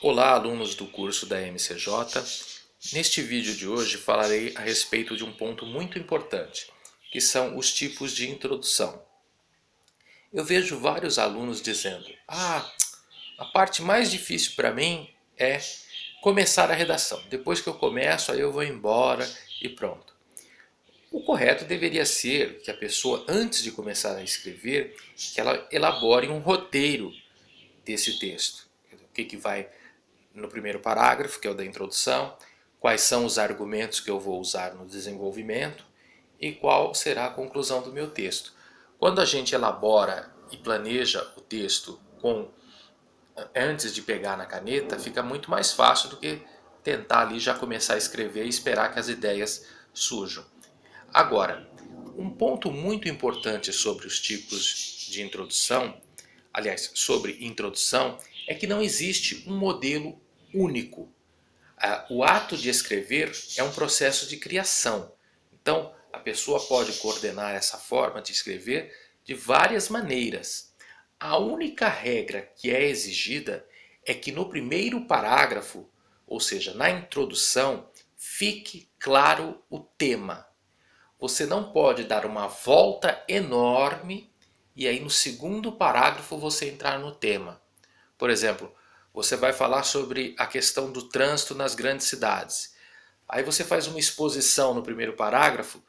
Olá, alunos do curso da MCJ. Neste vídeo de hoje falarei a respeito de um ponto muito importante, que são os tipos de introdução. Eu vejo vários alunos dizendo: a parte mais difícil para mim é começar a redação. Depois que eu começo, aí eu vou embora e pronto. O correto deveria ser que a pessoa, antes de começar a escrever, que ela elabore um roteiro desse texto. O que vai no primeiro parágrafo, que é o da introdução, quais são os argumentos que eu vou usar no desenvolvimento e qual será a conclusão do meu texto. Quando a gente elabora e planeja o texto antes de pegar na caneta, fica muito mais fácil do que tentar ali já começar a escrever e esperar que as ideias surjam. Agora, um ponto muito importante sobre os tipos de introdução, aliás, sobre introdução, é que não existe um modelo único. O ato de escrever é um processo de criação. Então, a pessoa pode coordenar essa forma de escrever de várias maneiras. A única regra que é exigida é que no primeiro parágrafo, ou seja, na introdução, fique claro o tema. Você não pode dar uma volta enorme e aí no segundo parágrafo você entrar no tema. Por exemplo, você vai falar sobre a questão do trânsito nas grandes cidades. Aí você faz uma exposição no primeiro parágrafo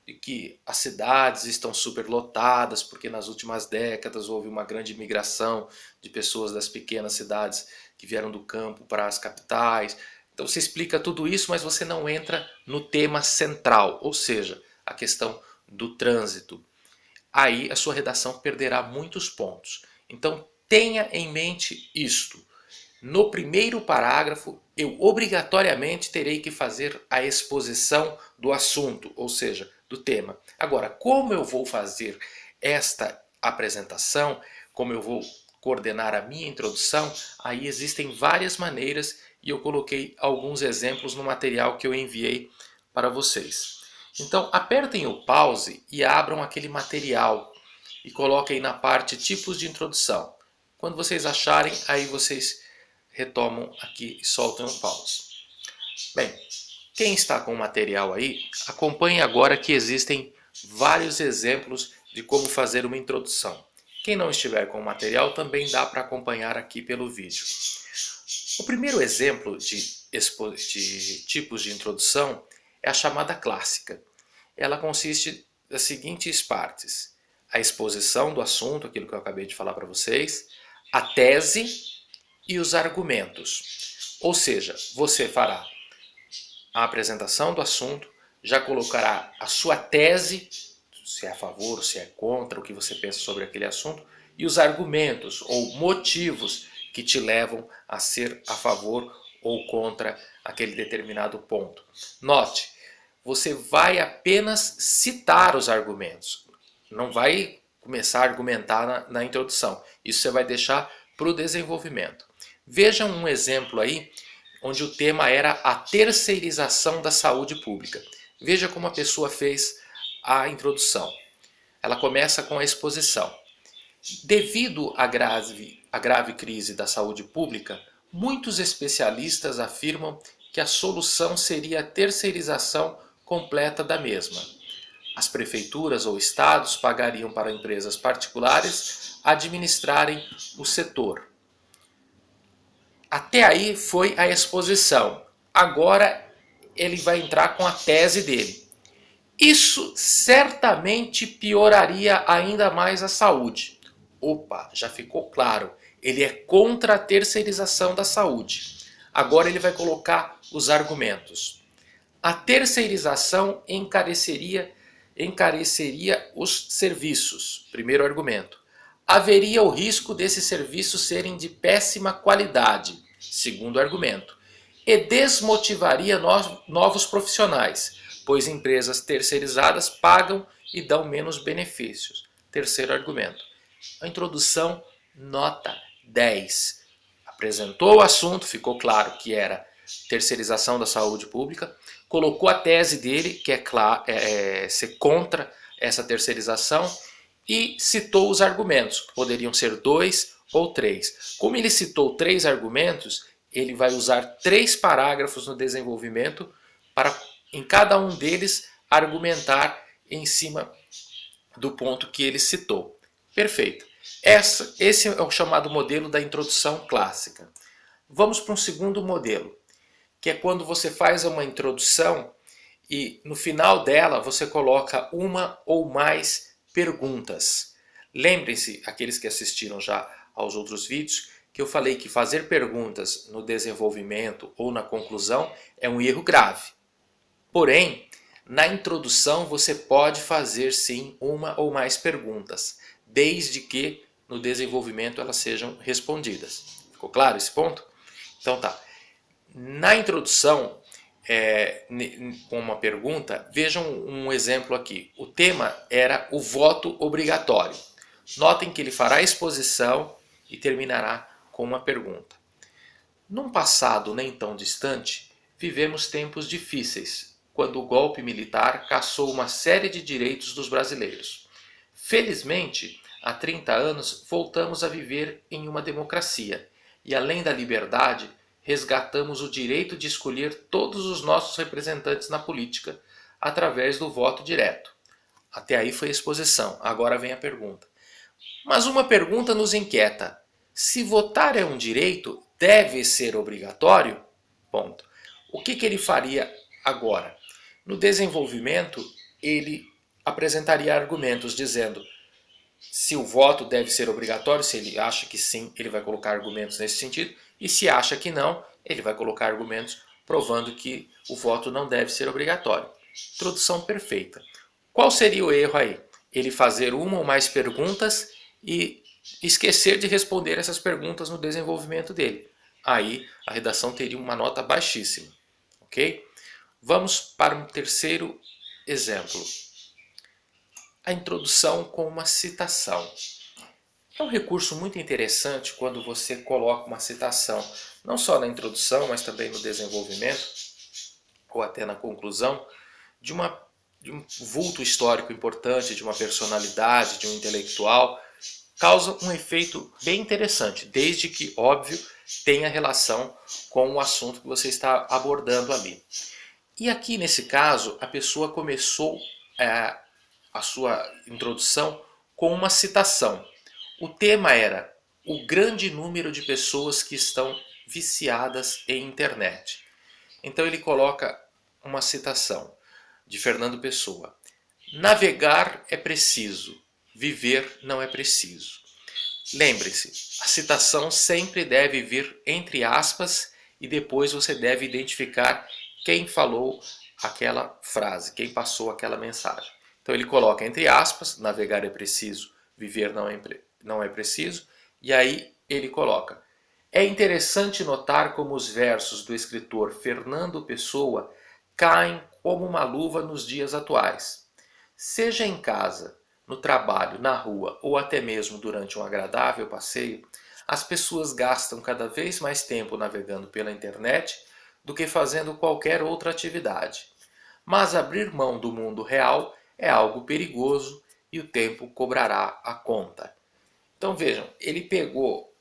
de que as cidades estão superlotadas porque nas últimas décadas houve uma grande migração de pessoas das pequenas cidades que vieram do campo para as capitais. Então você explica tudo isso, mas você não entra no tema central, ou seja, a questão do trânsito. Aí a sua redação perderá muitos pontos. Então tenha em mente isto. No primeiro parágrafo, eu obrigatoriamente terei que fazer a exposição do assunto, ou seja, do tema. Agora, como eu vou fazer esta apresentação, como eu vou coordenar a minha introdução, aí existem várias maneiras e eu coloquei alguns exemplos no material que eu enviei para vocês. Então, apertem o pause e abram aquele material e coloquem na parte tipos de introdução. Quando vocês acharem, aí vocês retomam aqui e soltam o pause. Bem, quem está com o material aí, acompanhe agora que existem vários exemplos de como fazer uma introdução. Quem não estiver com o material também dá para acompanhar aqui pelo vídeo. O primeiro exemplo de tipos de introdução é a chamada clássica. Ela consiste das seguintes partes: a exposição do assunto, aquilo que eu acabei de falar para vocês, a tese e os argumentos. Ou seja, você fará a apresentação do assunto, já colocará a sua tese, se é a favor, se é contra, o que você pensa sobre aquele assunto, e os argumentos ou motivos que te levam a ser a favor ou contra aquele determinado ponto. Note, você vai apenas citar os argumentos, não vai começar a argumentar na introdução. Isso você vai deixar para o desenvolvimento. Vejam um exemplo aí, onde o tema era a terceirização da saúde pública. Veja como a pessoa fez a introdução. Ela começa com a exposição. Devido à grave crise da saúde pública, muitos especialistas afirmam que a solução seria a terceirização completa da mesma. As prefeituras ou estados pagariam para empresas particulares administrarem o setor. Até aí foi a exposição. Agora ele vai entrar com a tese dele. Isso certamente pioraria ainda mais a saúde. Opa, já ficou claro. Ele é contra a terceirização da saúde. Agora ele vai colocar os argumentos. A terceirização encareceria os serviços. Primeiro argumento. Haveria o risco desses serviços serem de péssima qualidade. Segundo argumento. E desmotivaria novos profissionais, pois empresas terceirizadas pagam e dão menos benefícios. Terceiro argumento. A introdução, nota 10. Apresentou o assunto, ficou claro que era terceirização da saúde pública, colocou a tese dele, que é ser contra essa terceirização, e citou os argumentos, que poderiam ser 2 ou 3. Como ele citou 3 argumentos, ele vai usar 3 parágrafos no desenvolvimento para, em cada um deles, argumentar em cima do ponto que ele citou. Perfeito. Esse é o chamado modelo da introdução clássica. Vamos para um segundo modelo, que é quando você faz uma introdução e no final dela você coloca uma ou mais perguntas. Lembrem-se, aqueles que assistiram já aos outros vídeos, que eu falei que fazer perguntas no desenvolvimento ou na conclusão é um erro grave. Porém, na introdução você pode fazer sim uma ou mais perguntas, desde que no desenvolvimento elas sejam respondidas. Ficou claro esse ponto? Então tá. Na introdução, com uma pergunta, vejam um exemplo aqui. O tema era o voto obrigatório. Notem que ele fará a exposição e terminará com uma pergunta. Num passado nem tão distante, vivemos tempos difíceis, quando o golpe militar cassou uma série de direitos dos brasileiros. Felizmente, há 30 anos voltamos a viver em uma democracia e, além da liberdade, resgatamos o direito de escolher todos os nossos representantes na política através do voto direto. Até aí foi a exposição, agora vem a pergunta. Mas uma pergunta nos inquieta. Se votar é um direito, deve ser obrigatório? Ponto. O que ele faria agora? No desenvolvimento, ele apresentaria argumentos dizendo se o voto deve ser obrigatório, se ele acha que sim, ele vai colocar argumentos nesse sentido, e se acha que não, ele vai colocar argumentos provando que o voto não deve ser obrigatório. Introdução perfeita. Qual seria o erro aí? Ele fazer uma ou mais perguntas e esquecer de responder essas perguntas no desenvolvimento dele. Aí a redação teria uma nota baixíssima. Ok? Vamos para um terceiro exemplo. A introdução com uma citação. É um recurso muito interessante quando você coloca uma citação, não só na introdução, mas também no desenvolvimento, ou até na conclusão, de um vulto histórico importante, de uma personalidade, de um intelectual. Causa um efeito bem interessante, desde que, óbvio, tenha relação com o assunto que você está abordando ali. E aqui, nesse caso, a pessoa começou a sua introdução com uma citação. O tema era o grande número de pessoas que estão viciadas em internet. Então ele coloca uma citação de Fernando Pessoa. Navegar é preciso, viver não é preciso. Lembre-se, a citação sempre deve vir entre aspas e depois você deve identificar quem falou aquela frase, quem passou aquela mensagem. Então ele coloca entre aspas, navegar é preciso, viver não é preciso, e aí ele coloca: é interessante notar como os versos do escritor Fernando Pessoa caem como uma luva nos dias atuais. Seja em casa, no trabalho, na rua ou até mesmo durante um agradável passeio, as pessoas gastam cada vez mais tempo navegando pela internet do que fazendo qualquer outra atividade. Mas abrir mão do mundo real é algo perigoso e o tempo cobrará a conta. Então vejam, ele pegou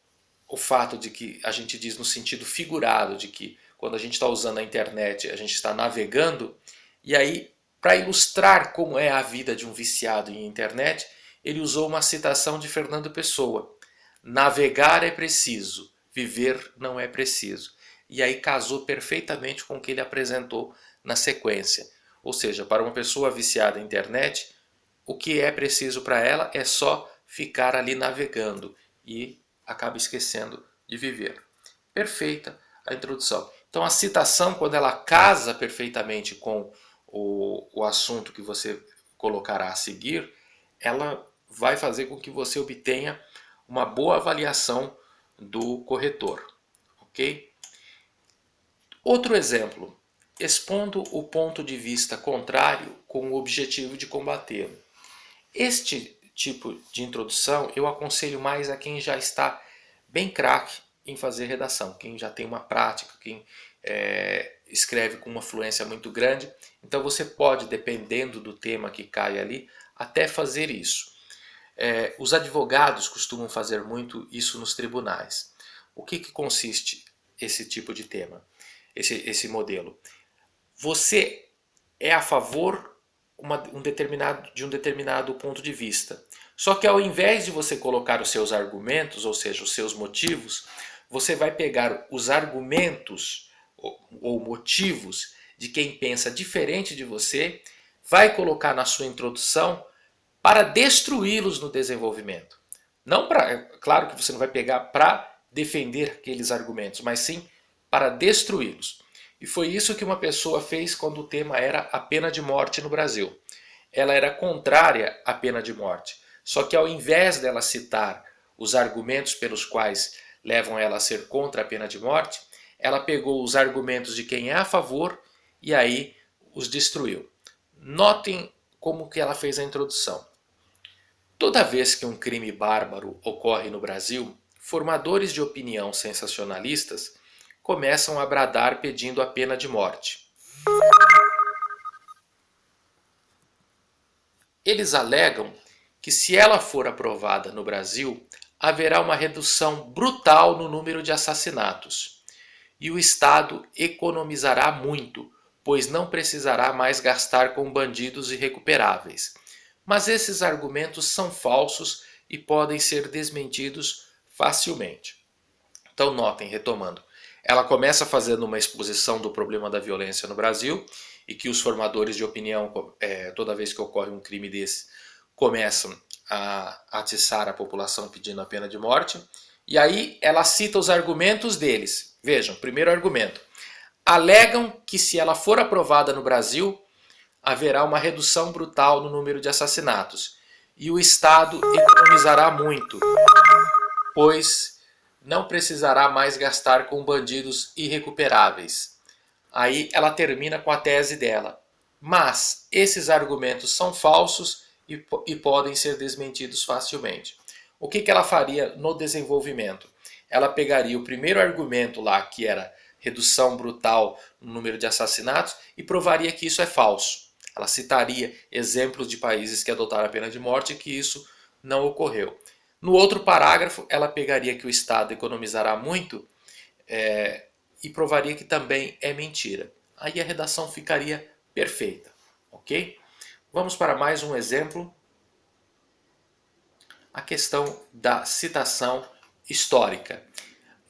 o fato de que a gente diz no sentido figurado, de que quando a gente está usando a internet, a gente está navegando, e aí, para ilustrar como é a vida de um viciado em internet, ele usou uma citação de Fernando Pessoa. Navegar é preciso, viver não é preciso. E aí casou perfeitamente com o que ele apresentou na sequência. Ou seja, para uma pessoa viciada em internet, o que é preciso para ela é só ficar ali navegando e acaba esquecendo de viver. Perfeita a introdução. Então a citação, quando ela casa perfeitamente com o assunto que você colocará a seguir, ela vai fazer com que você obtenha uma boa avaliação do corretor. Ok? Outro exemplo. Expondo o ponto de vista contrário com o objetivo de combatê-lo. Este tipo de introdução eu aconselho mais a quem já está bem craque em fazer redação, quem já tem uma prática, quem escreve com uma fluência muito grande. Então você pode, dependendo do tema que cai ali, até fazer isso. Os advogados costumam fazer muito isso nos tribunais. O que consiste? esse tipo de tema, esse modelo. Você é a favor de um determinado ponto de vista. Só que ao invés de você colocar os seus argumentos, ou seja, os seus motivos, você vai pegar os argumentos ou motivos de quem pensa diferente de você, vai colocar na sua introdução para destruí-los no desenvolvimento. Não para, claro que você não vai pegar para defender aqueles argumentos, mas sim para destruí-los. E foi isso que uma pessoa fez quando o tema era a pena de morte no Brasil. Ela era contrária à pena de morte. Só que ao invés dela citar os argumentos pelos quais levam ela a ser contra a pena de morte, ela pegou os argumentos de quem é a favor e aí os destruiu. Notem como que ela fez a introdução. Toda vez que um crime bárbaro ocorre no Brasil, formadores de opinião sensacionalistas começam a bradar pedindo a pena de morte. Eles alegam que se ela for aprovada no Brasil, haverá uma redução brutal no número de assassinatos e o Estado economizará muito, pois não precisará mais gastar com bandidos irrecuperáveis. Mas esses argumentos são falsos e podem ser desmentidos facilmente. Então notem, retomando, ela começa fazendo uma exposição do problema da violência no Brasil e que os formadores de opinião, toda vez que ocorre um crime desse, começam a atiçar a população pedindo a pena de morte. E aí ela cita os argumentos deles. Vejam, primeiro argumento. Alegam que se ela for aprovada no Brasil, haverá uma redução brutal no número de assassinatos e o Estado economizará muito, pois não precisará mais gastar com bandidos irrecuperáveis. Aí ela termina com a tese dela. Mas esses argumentos são falsos e podem ser desmentidos facilmente. O que ela faria no desenvolvimento? Ela pegaria o primeiro argumento lá, que era redução brutal no número de assassinatos, e provaria que isso é falso. Ela citaria exemplos de países que adotaram a pena de morte e que isso não ocorreu. No outro parágrafo, ela pegaria que o Estado economizará muito e provaria que também é mentira. Aí a redação ficaria perfeita, ok? Vamos para mais um exemplo. A questão da citação histórica.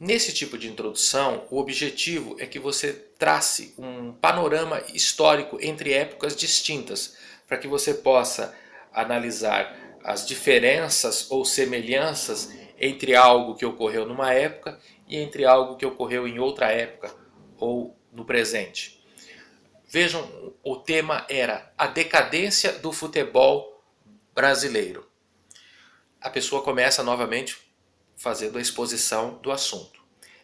Nesse tipo de introdução, o objetivo é que você trace um panorama histórico entre épocas distintas, para que você possa analisar as diferenças ou semelhanças entre algo que ocorreu numa época e entre algo que ocorreu em outra época ou no presente. Vejam, o tema era a decadência do futebol brasileiro. A pessoa começa novamente fazendo a exposição do assunto.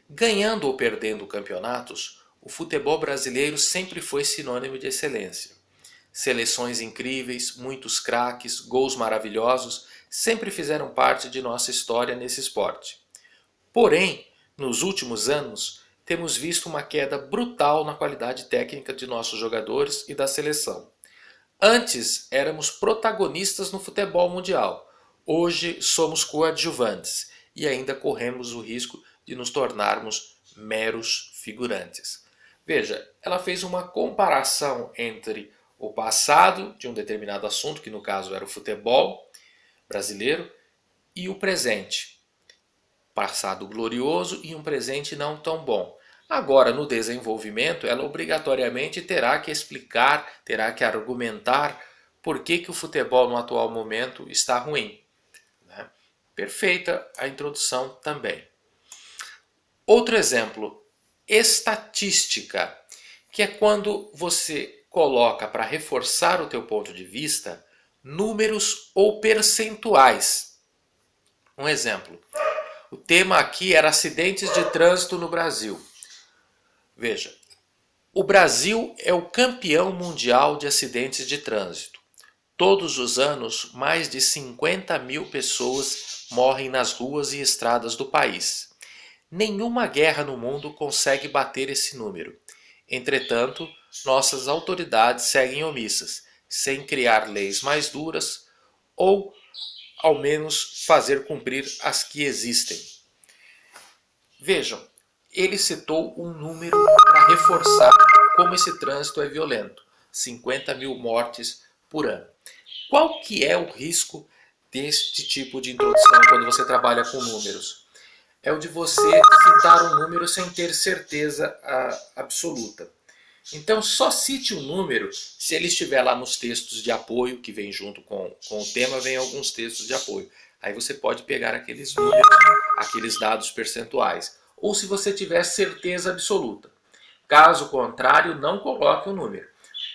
Ganhando ou perdendo campeonatos, o futebol brasileiro sempre foi sinônimo de excelência. Seleções incríveis, muitos craques, gols maravilhosos sempre fizeram parte de nossa história nesse esporte. Porém, nos últimos anos, temos visto uma queda brutal na qualidade técnica de nossos jogadores e da seleção. Antes éramos protagonistas no futebol mundial, hoje somos coadjuvantes e ainda corremos o risco de nos tornarmos meros figurantes. Veja, ela fez uma comparação entre o passado de um determinado assunto, que no caso era o futebol brasileiro, e o presente. Passado glorioso e um presente não tão bom. Agora, no desenvolvimento, ela obrigatoriamente terá que explicar, terá que argumentar por que o futebol no atual momento está ruim. Perfeita a introdução também. Outro exemplo, estatística, que é quando você coloca para reforçar o teu ponto de vista números ou percentuais. Um exemplo, o tema aqui era acidentes de trânsito no Brasil. Veja, o Brasil é o campeão mundial de acidentes de trânsito. Todos os anos, mais de 50 mil pessoas morrem nas ruas e estradas do país. Nenhuma guerra no mundo consegue bater esse número. Entretanto, nossas autoridades seguem omissas, sem criar leis mais duras ou, ao menos, fazer cumprir as que existem. Vejam, ele citou um número para reforçar como esse trânsito é violento: 50 mil mortes por ano. Qual que é o risco deste tipo de introdução quando você trabalha com números? É o de você citar um número sem ter certeza absoluta. Então só cite um número se ele estiver lá nos textos de apoio, que vem junto com o tema, vem alguns textos de apoio. Aí você pode pegar aqueles números, aqueles dados percentuais. Ou se você tiver certeza absoluta. Caso contrário, não coloque o número.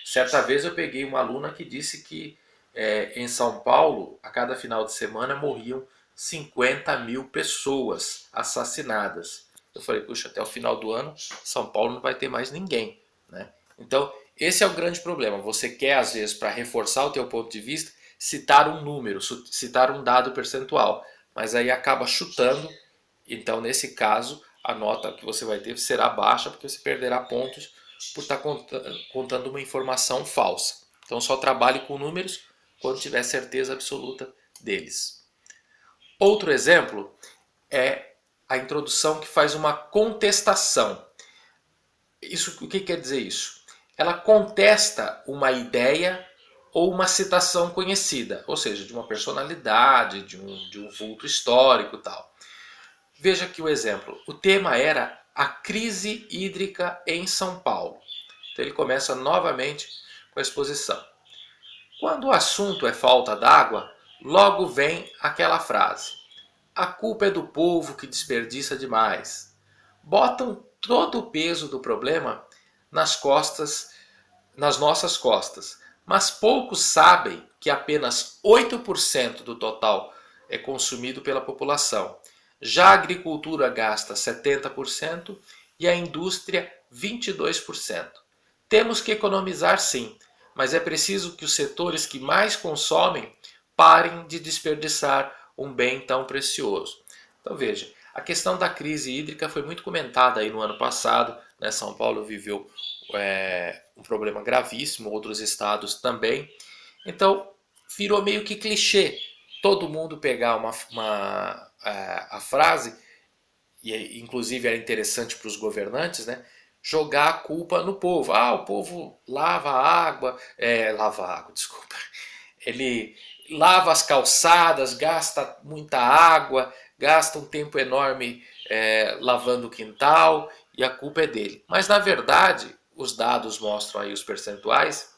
Certa vez eu peguei uma aluna que disse que em São Paulo, a cada final de semana, morriam 50 mil pessoas assassinadas. Eu falei, puxa, até o final do ano, São Paulo não vai ter mais ninguém, né? Então, esse é o grande problema. Você quer, às vezes, para reforçar o teu ponto de vista, citar um número, citar um dado percentual, mas aí acaba chutando. Então, nesse caso, a nota que você vai ter será baixa, porque você perderá pontos por estar contando uma informação falsa. Então, só trabalhe com números quando tiver certeza absoluta deles. Outro exemplo é a introdução que faz uma contestação. O que quer dizer isso? Ela contesta uma ideia ou uma citação conhecida, ou seja, de uma personalidade, de um vulto histórico e tal. Veja aqui o exemplo. O tema era a crise hídrica em São Paulo. Então ele começa novamente com a exposição. Quando o assunto é falta d'água, logo vem aquela frase: a culpa é do povo que desperdiça demais. Botam todo o peso do problema nas nossas costas, mas poucos sabem que apenas 8% do total é consumido pela população. Já a agricultura gasta 70% e a indústria 22%. Temos que economizar sim, mas é preciso que os setores que mais consomem parem de desperdiçar um bem tão precioso. Então veja, a questão da crise hídrica foi muito comentada aí no ano passado, né? São Paulo viveu um problema gravíssimo, outros estados também. Então virou meio que clichê todo mundo pegar a frase, e inclusive era interessante para os governantes, né? Jogar a culpa no povo. Ah, o povo lava água, desculpa. Ele lava as calçadas, gasta muita água, gasta um tempo enorme lavando o quintal e a culpa é dele. Mas na verdade, os dados mostram aí os percentuais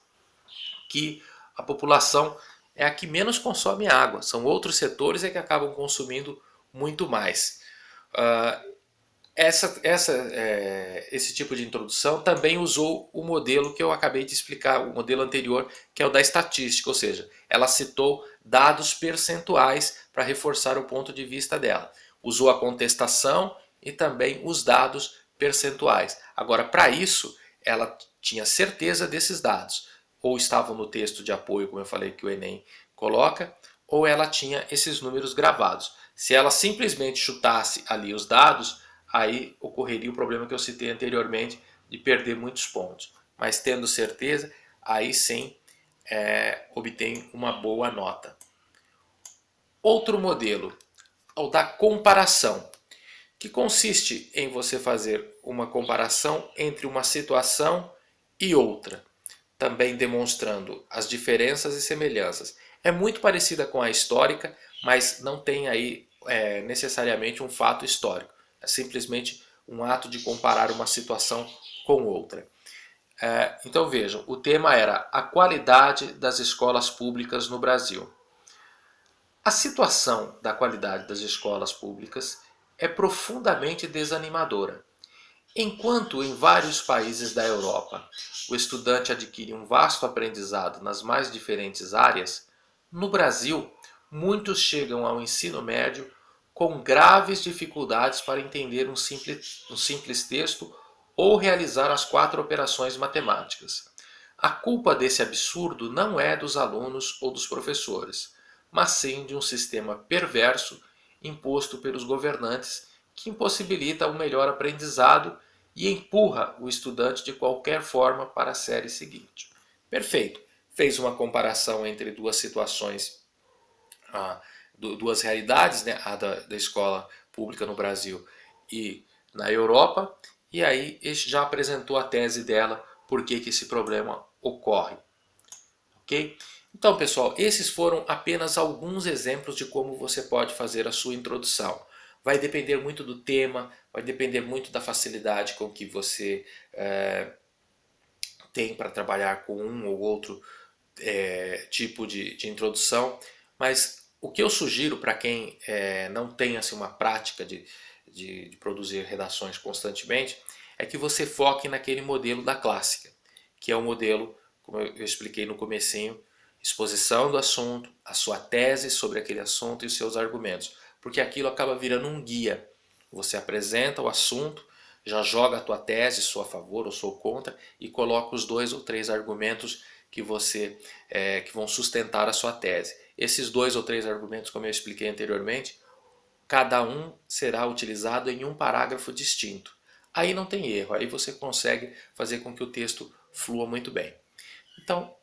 que a população é a que menos consome água. São outros setores que acabam consumindo muito mais. Esse tipo de introdução também usou o modelo que eu acabei de explicar, o modelo anterior, que é o da estatística, ou seja, ela citou dados percentuais para reforçar o ponto de vista dela. Usou a contestação e também os dados percentuais. Agora, para isso, ela tinha certeza desses dados. Ou estavam no texto de apoio, como eu falei que o Enem coloca, ou ela tinha esses números gravados. Se ela simplesmente chutasse ali os dados, aí ocorreria o problema que eu citei anteriormente de perder muitos pontos. Mas tendo certeza, aí sim obtém uma boa nota. Outro modelo, o da comparação, que consiste em você fazer uma comparação entre uma situação e outra, também demonstrando as diferenças e semelhanças. É muito parecida com a histórica, mas não tem aí necessariamente um fato histórico. É simplesmente um ato de comparar uma situação com outra. Então vejam, o tema era a qualidade das escolas públicas no Brasil. A situação da qualidade das escolas públicas é profundamente desanimadora. Enquanto em vários países da Europa o estudante adquire um vasto aprendizado nas mais diferentes áreas, no Brasil muitos chegam ao ensino médio com graves dificuldades para entender um simples texto ou realizar as 4 operações matemáticas. A culpa desse absurdo não é dos alunos ou dos professores, mas sim de um sistema perverso imposto pelos governantes que impossibilita um melhor aprendizado e empurra o estudante de qualquer forma para a série seguinte. Perfeito. Fez uma comparação entre duas situações, duas realidades, né? A da escola pública no Brasil e na Europa, e aí já apresentou a tese dela, por que esse problema ocorre. Ok? Então, pessoal, esses foram apenas alguns exemplos de como você pode fazer a sua introdução. Vai depender muito do tema, vai depender muito da facilidade com que você tem para trabalhar com um ou outro tipo de introdução, mas o que eu sugiro para quem não tem assim, uma prática de produzir redações constantemente é que você foque naquele modelo da clássica, que é o modelo, como eu expliquei no comecinho, exposição do assunto, a sua tese sobre aquele assunto e os seus argumentos, porque aquilo acaba virando um guia. Você apresenta o assunto, já joga a tua tese, sou a favor ou sou contra, e coloca os 2 ou 3 argumentos que que vão sustentar a sua tese. Esses 2 ou 3 argumentos, como eu expliquei anteriormente, cada um será utilizado em um parágrafo distinto. Aí não tem erro, aí você consegue fazer com que o texto flua muito bem. Então,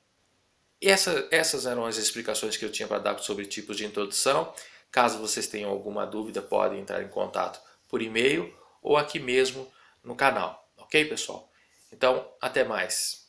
essas eram as explicações que eu tinha para dar sobre tipos de introdução. Caso vocês tenham alguma dúvida, podem entrar em contato por e-mail ou aqui mesmo no canal. Ok, pessoal? Então, até mais.